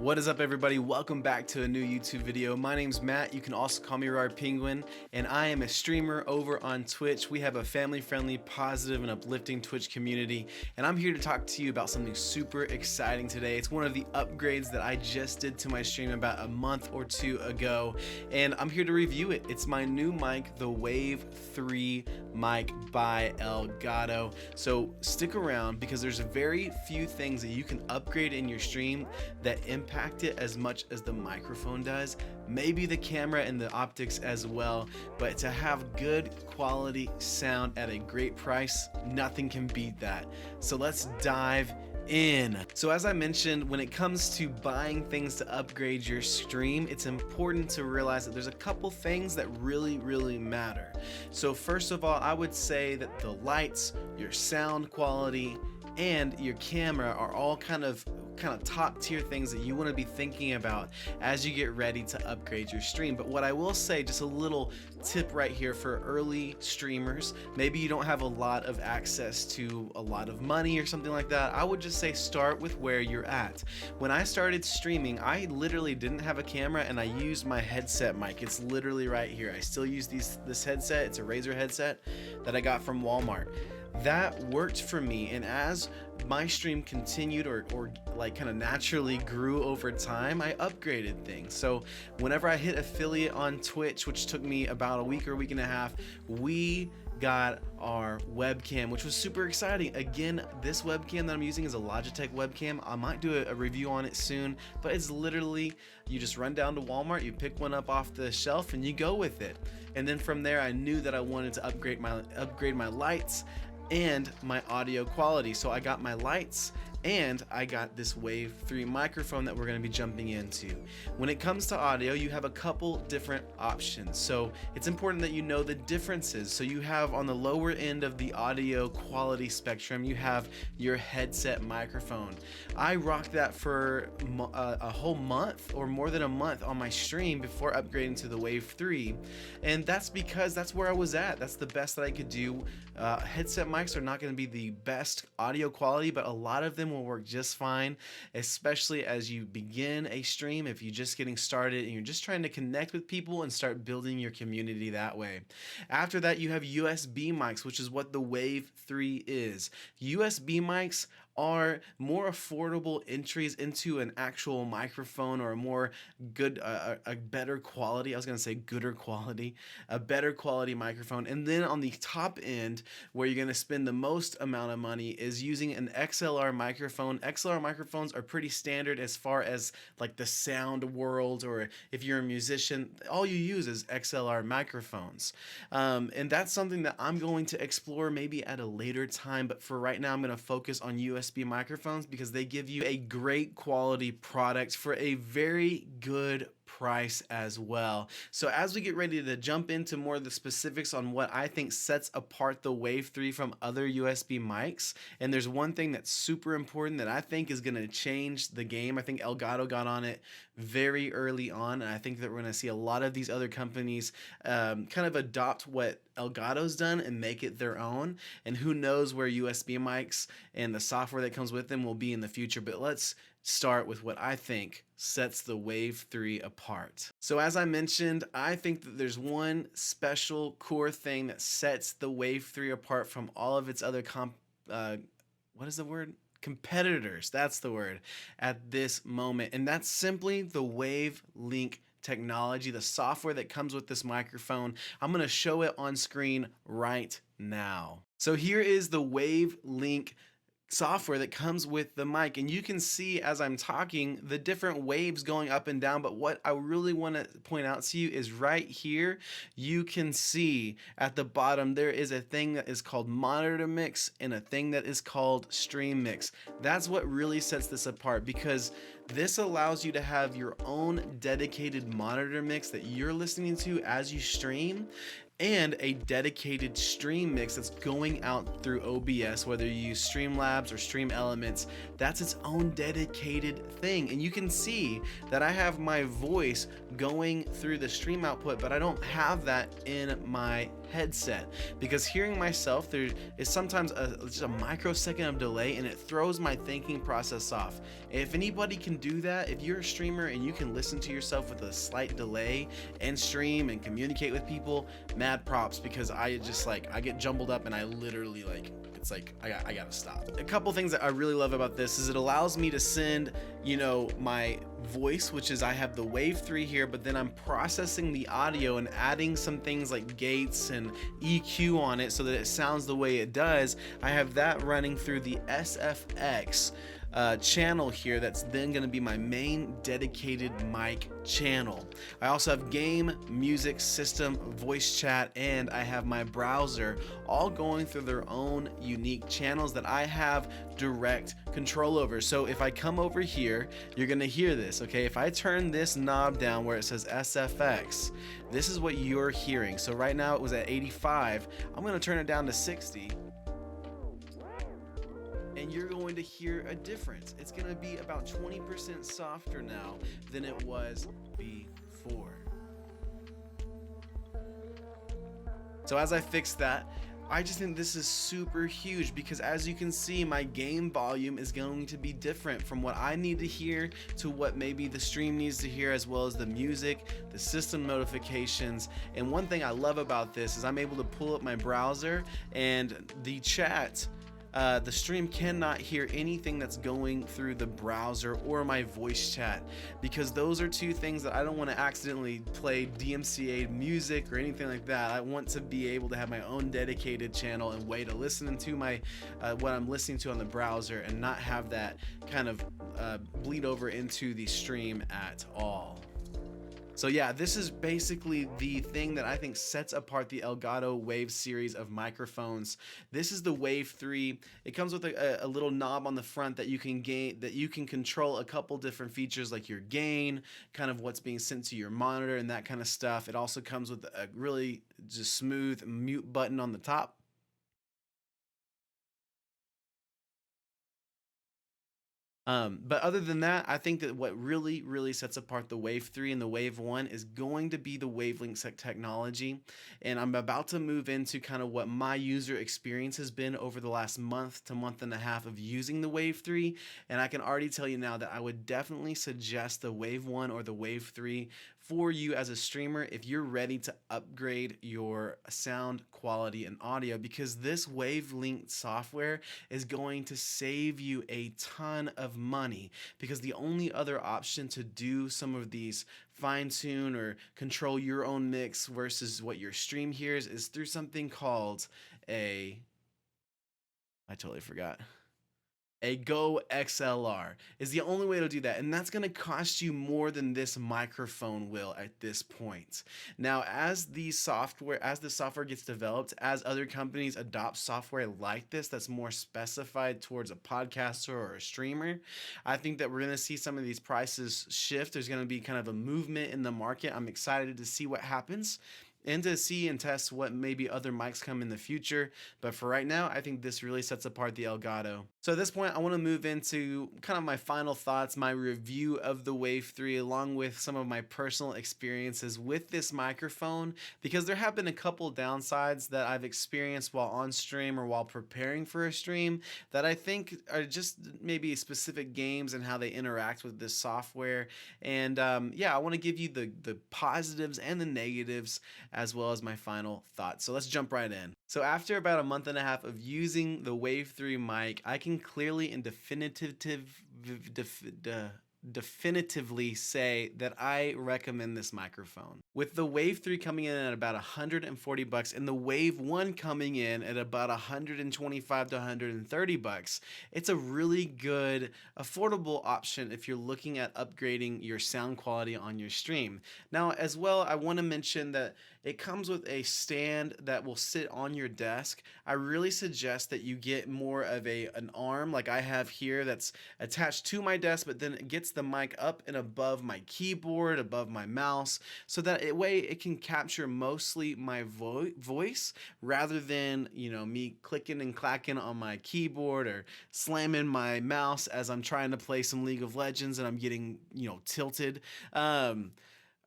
What is up, everybody? Welcome back to a new YouTube video. My name's Matt. You can also call me Rar Penguin, and I am a streamer over on Twitch. We have a family-friendly, positive, and uplifting Twitch community, and I'm here to talk to you about something super exciting today. It's one of the upgrades that I just did to my stream about a month or two ago, and I'm here to review it. It's my new mic, the Wave 3 mic by Elgato. So stick around because there's very few things that you can upgrade in your stream that impact it as much as the microphone does, maybe the camera and the optics as well, but to have good quality sound at a great price, nothing can beat that. So let's dive in. So as I mentioned, when it comes to buying things to upgrade your stream, it's important to realize that there's a couple things that really matter. So first of all, I would say that the lights, your sound quality, and your camera are all kind of top tier things that you want to be thinking about as you get ready to upgrade your stream. But what I will say, just a little tip right here for early streamers, maybe you don't have a lot of access to a lot of money or something like that, I would just say start with where you're at. When I started streaming, I literally didn't have a camera and I used my headset mic. It's literally right here. I still use this headset. It's a Razer headset that I got from Walmart. That worked for me, and as my stream continued or like kind of naturally grew over time, I upgraded things. So whenever I hit affiliate on Twitch, which took me about a week or a week and a half, we got our webcam, which was super exciting. Again, this webcam that I'm using is a Logitech webcam. I might do a review on it soon, but it's literally, you just run down to Walmart, you pick one up off the shelf and you go with it. And then from there, I knew that I wanted to upgrade my lights and my audio quality. So I got my lights and I got this Wave 3 microphone that we're going to be jumping into. When it comes to audio, you have a couple different options. So it's important that you know the differences. So you have on the lower end of the audio quality spectrum, you have your headset microphone. I rocked that for a whole month or more than a month on my stream before upgrading to the Wave 3. And that's because that's where I was at. That's the best that I could do. Headset mics are not going to be the best audio quality, but a lot of them will work just fine, especially as you begin a stream. If you're just getting started and you're just trying to connect with people and start building your community that way. After that, you have USB mics, which is what the Wave 3 is. USB mics are more affordable entries into an actual microphone, or a more good, a better quality. I was gonna say gooder quality, a better quality microphone. And then on the top end, where you're gonna spend the most amount of money, is using an XLR microphone. XLR microphones are pretty standard as far as like the sound world, or if you're a musician, all you use is XLR microphones. And that's something that I'm going to explore maybe at a later time, but for right now, I'm gonna focus on USB microphones because they give you a great quality product for a very good price as well. So as we get ready to jump into more of the specifics on what I think sets apart the Wave 3 from other USB mics, and there's one thing that's super important that I think is going to change the game. I think Elgato got on it very early on, and I think that we're going to see a lot of these other companies kind of adopt what Elgato's done and make it their own. And who knows where USB mics and the software that comes with them will be in the future. But let's start with what I think sets the Wave 3 apart. So as I mentioned, I think that there's one special core thing that sets the Wave 3 apart from all of its other competitors, that's the word, at this moment. And that's simply the Wave Link technology, the software that comes with this microphone. I'm going to show it on screen right now. So here is the Wave Link software that comes with the mic, and you can see as I'm talking the different waves going up and down. But what I really want to point out to you is right here, you can see at the bottom there is a thing that is called monitor mix and a thing that is called stream mix. That's what really sets this apart, because this allows you to have your own dedicated monitor mix that you're listening to as you stream, and a dedicated stream mix that's going out through OBS, whether you use Streamlabs or Stream Elements. That's its own dedicated thing. And you can see that I have my voice going through the stream output, but I don't have that in my headset, because hearing myself, there is sometimes just a microsecond of delay, and it throws my thinking process off. If anybody can do that, if you're a streamer and you can listen to yourself with a slight delay and stream and communicate with people, mad props, because I just like, I get jumbled up and I literally like, it's like I gotta stop. A couple things that I really love about this is it allows me to send, you know, my voice, which is I have the Wave 3 here, but then I'm processing the audio and adding some things like gates and EQ on it so that it sounds the way it does. I have that running through the SFX channel here. That's then going to be my main dedicated mic channel. I also have game, music, system, voice chat, and I have my browser, all going through their own unique channels that I have direct control over. So if I come over here, you're going to hear this, okay? If I turn this knob down where it says SFX, this is what you're hearing. So right now it was at 85. I'm going to turn it down to 60. And you're going to hear a difference. It's going to be about 20% softer now than it was before. So as I fix that, I just think this is super huge, because as you can see, my game volume is going to be different from what I need to hear to what maybe the stream needs to hear, as well as the music, the system notifications. And one thing I love about this is I'm able to pull up my browser and the chat. The stream cannot hear anything that's going through the browser or my voice chat, because those are two things that I don't want to accidentally play DMCA music or anything like that. I want to be able to have my own dedicated channel and way to listen to my what I'm listening to on the browser, and not have that kind of bleed over into the stream at all. So yeah, this is basically the thing that I think sets apart the Elgato Wave series of microphones. This is the Wave 3. It comes with a little knob on the front that you can control a couple different features, like your gain, kind of what's being sent to your monitor and that kind of stuff. It also comes with a really just smooth mute button on the top. But other than that, I think that what really sets apart the Wave 3 and the Wave 1 is going to be the wavelength technology. And I'm about to move into kind of what my user experience has been over the last month to month and a half of using the Wave 3. And I can already tell you now that I would definitely suggest the Wave 1 or the Wave 3 for you as a streamer if you're ready to upgrade your sound quality and audio, because this wavelength software is going to save you a ton of money, because the only other option to do some of these fine tune or control your own mix versus what your stream hears is through something called I totally forgot. A Go XLR is the only way to do that, and that's going to cost you more than this microphone will at this point. Now, as the software gets developed, as other companies adopt software like this that's more specified towards a podcaster or a streamer, I think that we're going to see some of these prices shift. There's going to be kind of a movement in the market. I'm excited to see what happens and to see and test what maybe other mics come in the future. But for right now, I think this really sets apart the Elgato. So at this point, I want to move into kind of my final thoughts, my review of the Wave 3, along with some of my personal experiences with this microphone, because there have been a couple downsides that I've experienced while on stream or while preparing for a stream that I think are just maybe specific games and how they interact with this software. And yeah, I want to give you the positives and the negatives, as well as my final thoughts. So let's jump right in. So after about a month and a half of using the Wave 3 mic, I can clearly and definitively say that I recommend this microphone. With the Wave 3 coming in at about $140 and the Wave 1 coming in at about $125 to $130, it's a really good, affordable option if you're looking at upgrading your sound quality on your stream. Now, as well, I want to mention that it comes with a stand that will sit on your desk. I really suggest that you get more of an arm like I have here that's attached to my desk, but then it gets the mic up and above my keyboard, above my mouse, so that way it can capture mostly my voice rather than, you know, me clicking and clacking on my keyboard or slamming my mouse as I'm trying to play some League of Legends and I'm getting, you know, tilted.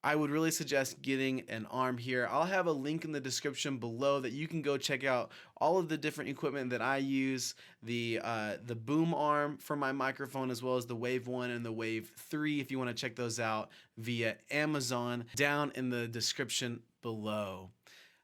I would really suggest getting an arm here. I'll have a link in the description below that you can go check out all of the different equipment that I use, the boom arm for my microphone, as well as the Wave 1 and the Wave 3 if you want to check those out via Amazon, down in the description below.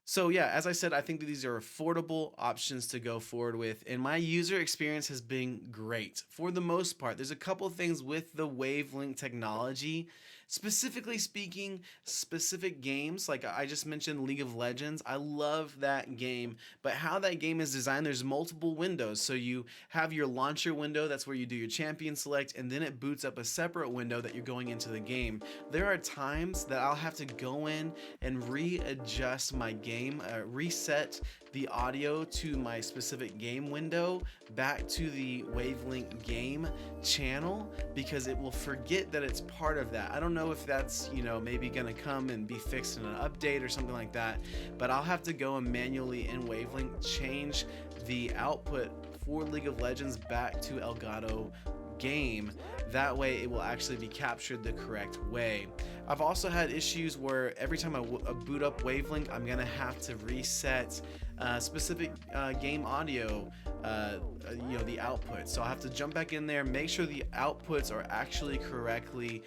So yeah, as I said, I think that these are affordable options to go forward with, and my user experience has been great for the most part. There's a couple things with the Wavelink technology, specifically speaking, specific games, like I just mentioned League of Legends. I love that game, but how that game is designed, there's multiple windows. So you have your launcher window, that's where you do your champion select, and then it boots up a separate window that you're going into the game. There are times that I'll have to go in and readjust my game, reset the audio to my specific game window back to the Wavelink game channel, because it will forget that it's part of that. I don't know if that's, maybe gonna come and be fixed in an update or something like that, but I'll have to go and manually in Wavelink change the output for League of Legends back to Elgato game. That way it will actually be captured the correct way. I've also had issues where every time I boot up Wavelink, I'm gonna have to reset specific game audio, the output. So I'll have to jump back in there, make sure the outputs are actually correctly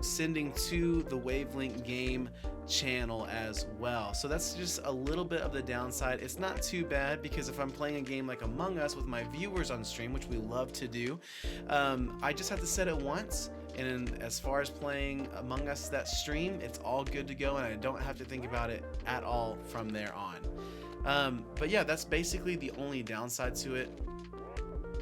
sending to the Wavelink game channel as well. So that's just a little bit of the downside. It's not too bad, because if I'm playing a game like Among Us with my viewers on stream, which we love to do, I just have to set it once, and as far as playing Among Us that stream, it's all good to go, and I don't have to think about it at all from there on. But yeah, that's basically the only downside to it.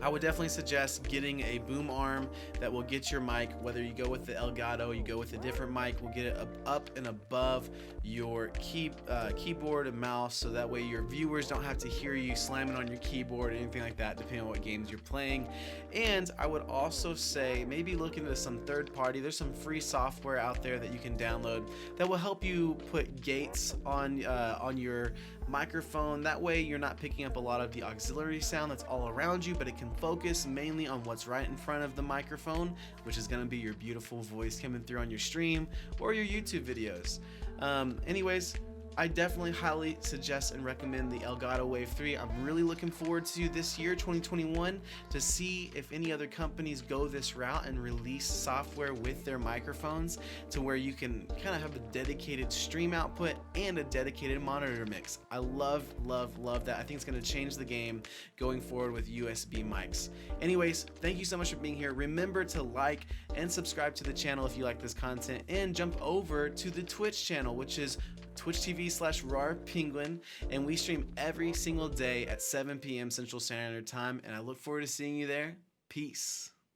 I would definitely suggest getting a boom arm that will get your mic, whether you go with the Elgato, you go with a different mic, will get it up and above your keyboard and mouse, so that way your viewers don't have to hear you slamming on your keyboard or anything like that, depending on what games you're playing. And I would also say maybe look into some third party. There's some free software out there that you can download that will help you put gates on your microphone. That way you're not picking up a lot of the auxiliary sound that's all around you, but it can focus mainly on what's right in front of the microphone, which is going to be your beautiful voice coming through on your stream or your YouTube videos. Anyways, I definitely highly suggest and recommend the Elgato Wave 3. I'm really looking forward to this year, 2021, to see if any other companies go this route and release software with their microphones to where you can kind of have a dedicated stream output and a dedicated monitor mix. I love that. I think it's going to change the game going forward with USB mics. Anyways, thank you so much for being here. Remember to like and subscribe to the channel if you like this content, and jump over to the Twitch channel, which is twitch.tv/RarPenguin, and we stream every single day at 7 p.m. Central Standard Time, and I look forward to seeing you there. Peace.